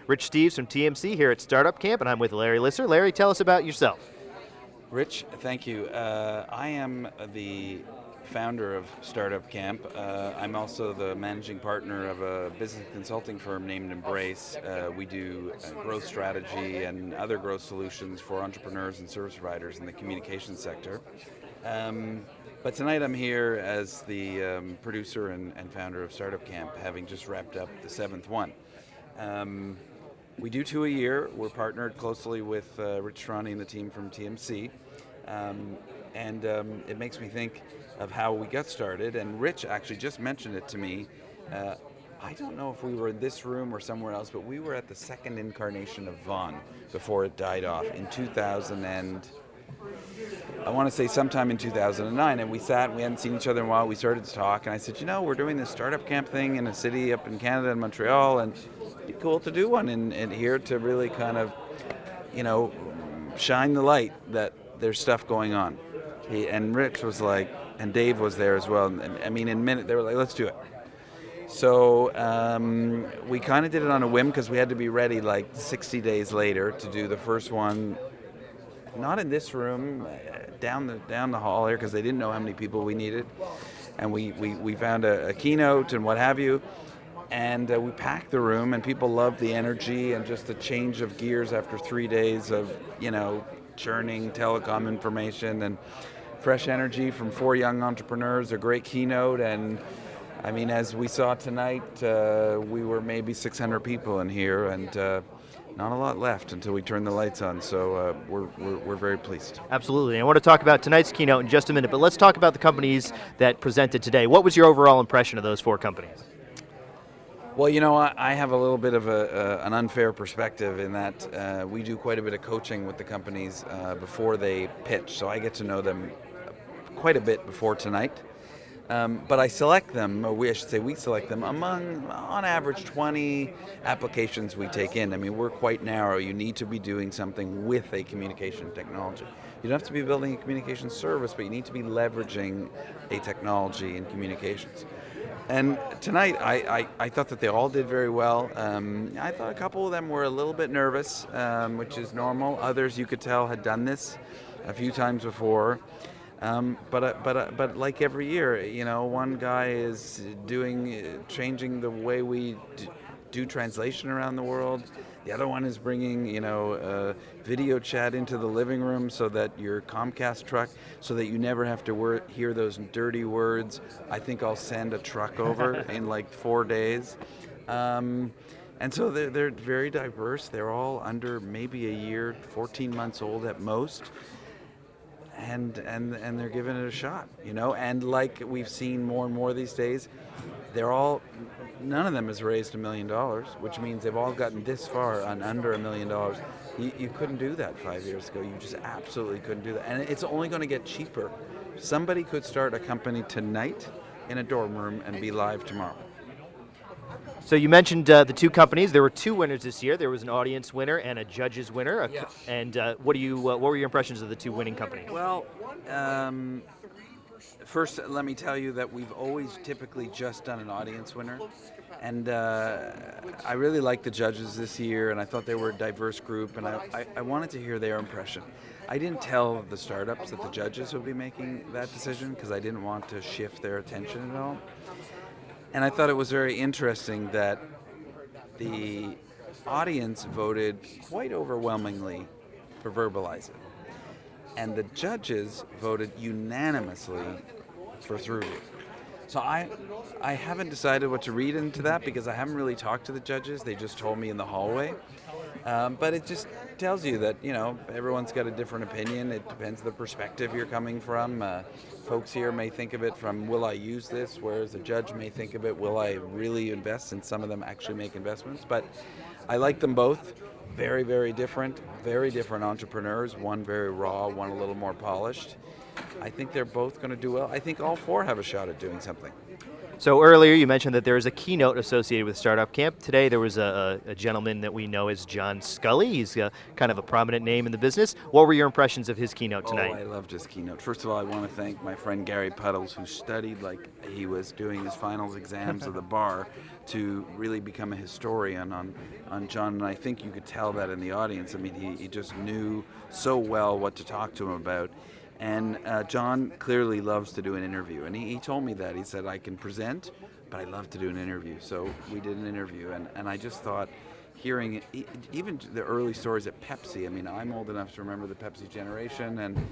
Rich Steeves from TMC here at Startup Camp, and I'm with Larry Lisser. Larry, tell us about yourself. Rich, thank you. I am the founder of StartupCamp. I'm also the managing partner of a business consulting firm named Embrace. We do growth strategy and other growth solutions for entrepreneurs and service providers in the communications sector. But tonight I'm here as the producer and founder of StartupCamp, having just wrapped up the 7th one. We do 2 a year. We're partnered closely with Rich Trani and the team from TMC. And it makes me think of how we got started. And Rich actually just mentioned it to me. I don't know if we were in this room or somewhere else, but we were at the second incarnation of Vaughn before it died off in 2000 and I want to say sometime in 2009, and we sat and we hadn't seen each other in a while. We started to talk, and I said, we're doing this startup camp thing in a city up in Canada, in Montreal, and it'd be cool to do one in here to really kind of, shine the light that there's stuff going on. And Rich was like, and Dave was there as well. And I mean, in a minute, they were like, let's do it. So we kind of did it on a whim because we had to be ready like 60 days later to do the first one. Not in this room, down the hall here, because they didn't know how many people we needed, and we found a keynote and what have you, and we packed the room, and people loved the energy and just the change of gears after 3 days of churning telecom information and fresh energy from 4 young entrepreneurs, a great keynote, and I mean, as we saw tonight, we were maybe 600 people in here, and not a lot left until we turn the lights on, so we're very pleased. Absolutely. I want to talk about tonight's keynote in just a minute, but let's talk about the companies that presented today. What was your overall impression of those 4 companies? Well, I have a little bit of an unfair perspective in that we do quite a bit of coaching with the companies before they pitch, so I get to know them quite a bit before tonight. But I select them, or we select them among, on average, 20 applications we take in. I mean, we're quite narrow. You need to be doing something with a communication technology. You don't have to be building a communication service, but you need to be leveraging a technology in communications. And tonight, I thought that they all did very well. I thought a couple of them were a little bit nervous, which is normal. Others, you could tell, had done this a few times before. But like every year, one guy is changing the way we do translation around the world. The other one is bringing, video chat into the living room so that your Comcast truck, so that you never have to hear those dirty words. I think I'll send a truck over in like 4 days. And so they're very diverse. They're all under maybe a year, 14 months old at most. And they're giving it a shot, and like we've seen more and more these days, none of them has raised $1 million, which means they've all gotten this far on under $1 million. You couldn't do that 5 years ago. You just absolutely couldn't do that, and it's only going to get cheaper. Somebody could start a company tonight in a dorm room and be live tomorrow. So you mentioned the 2 companies. There were 2 winners this year. There was an audience winner and a judges winner. Yes. And what were your impressions of the 2 winning companies? Well, first let me tell you that we've always typically just done an audience winner. And I really liked the judges this year, and I thought they were a diverse group, and I wanted to hear their impression. I didn't tell the startups that the judges would be making that decision because I didn't want to shift their attention at all. And I thought it was very interesting that the audience voted quite overwhelmingly for Verbalize It. And the judges voted unanimously for ThroughView. So I haven't decided what to read into that because I haven't really talked to the judges. They just told me in the hallway. But it just tells you that, everyone's got a different opinion. It depends the perspective you're coming from. Folks here may think of it from, will I use this? Whereas a judge may think of it, will I really invest? And some of them actually make investments. But I like them both. Very, very different entrepreneurs. One very raw, one a little more polished. I think they're both going to do well. I think all 4 have a shot at doing something. So earlier you mentioned that there is a keynote associated with Startup Camp. Today there was a gentleman that we know as John Scully. He's kind of a prominent name in the business. What were your impressions of his keynote tonight? Oh, I loved his keynote. First of all, I want to thank my friend Gary Puddles, who studied like he was doing his finals exams of the bar to really become a historian on John. And I think you could tell that in the audience. I mean, he just knew so well what to talk to him about. And John clearly loves to do an interview. And he told me that. He said, I can present, but I love to do an interview. So we did an interview. And I just thought, hearing even the early stories at Pepsi, I mean, I'm old enough to remember the Pepsi generation. And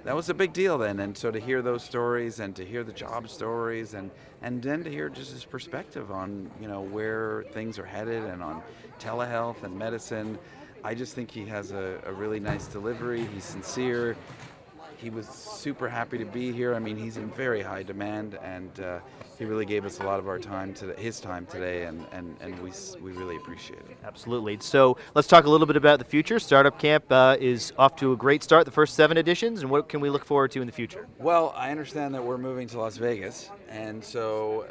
that was a big deal then. And so to hear those stories and to hear the job stories and then to hear just his perspective on, where things are headed and on telehealth and medicine, I just think he has a really nice delivery. He's sincere. He was super happy to be here. I mean, he's in very high demand, and he really gave us a lot of our time today, his time today, and we really appreciate it. Absolutely. So let's talk a little bit about the future. Startup Camp is off to a great start, the first 7 editions, and what can we look forward to in the future? Well, I understand that we're moving to Las Vegas, and so,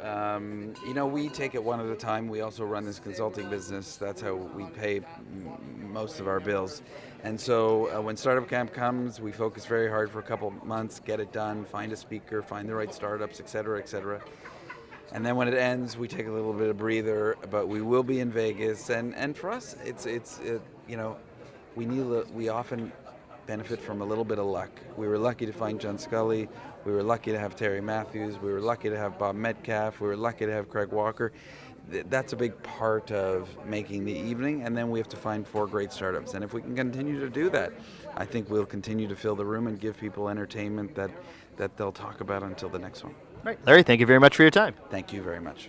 we take it one at a time. We also run this consulting business. That's how we pay most of our bills. And so when Startup Camp comes, we focus very hard for a couple months, get it done, find a speaker, find the right startups, et cetera, et cetera. And then when it ends, we take a little bit of breather, but we will be in Vegas. And for us, we often benefit from a little bit of luck. We were lucky to find John Scully. We were lucky to have Terry Matthews. We were lucky to have Bob Metcalf. We were lucky to have Craig Walker. That's a big part of making the evening, and then we have to find 4 great startups. And if we can continue to do that, I think we'll continue to fill the room and give people entertainment that they'll talk about until the next one. Right. Larry, thank you very much for your time. Thank you very much.